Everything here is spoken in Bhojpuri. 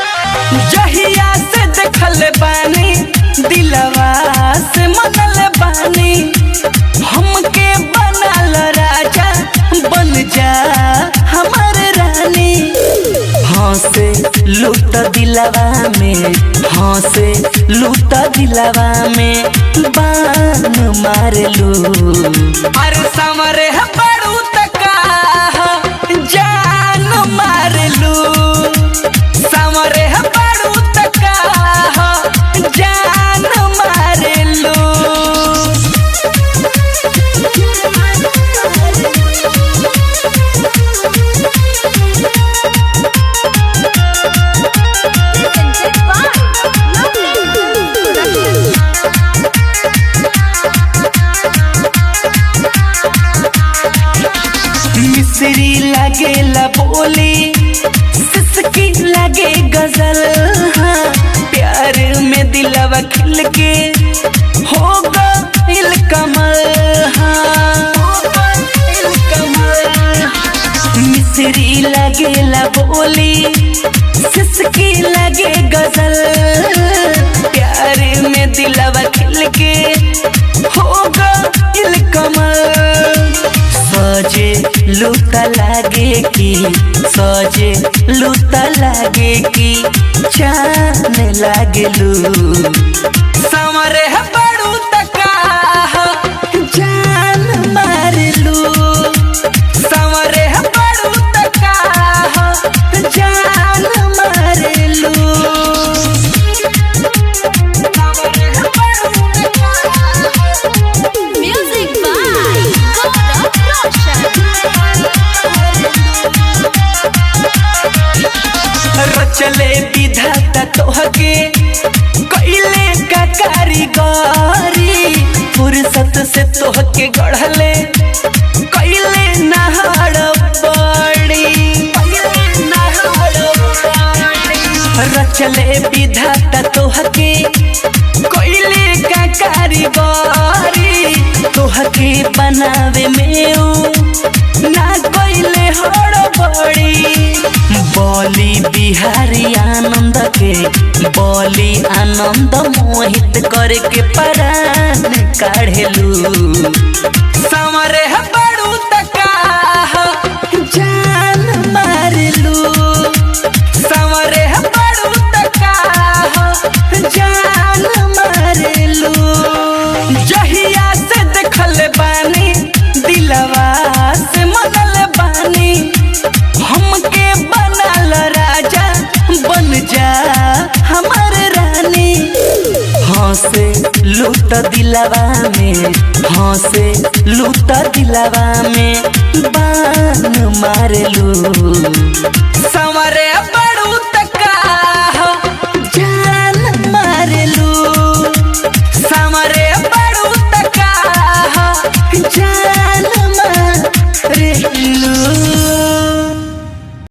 जहिया से देखल बानी दिलवा से मनल बानी हमके बनल राजा बन जा हमर रानी। हंसे लूट दिलवा में हंसे लूट दिलवा में बान मारलू अरे समरे पड़ू तका जान मारलू समरे पड़ू तका जान मारलू। मिश्री लगेला बोली सिसकी लगे गजल हाँ प्यार में दिलवा खिल के हो गइल कमल हाँ मिश्री लगेला बोली सिसकी लगे गजल प्यार में दिलवा खिल के हो गइल कमल। सजे लूटा लागे की सजे लूटा लागे की चान लागलू समरे पड़ू तका जान मारलू समरे पड़ू तका जान मारलू। चले विधाता तोहके कइले का कारीगरी फुर्सत से तोहके गढ़ले कइले नहाड़ बड़ी रचले विधाता तोहके कइले का कारीगरी तोहके बनावे में ना कइले हड़बड़ी बोली बिहारी आनंद के बोली आनंद मोहित करके परान काढ़ेलू समरे पड़ू तका जान मारलू समरे पड़ू तका जान मारलू। जहिया से देखल बानी दिलवा से मनल बानी हमके बनल राजा बन जा हमर रानी। हंसे लूट दिलवा में हंसे लूट दिलवा में बान मारलू समरे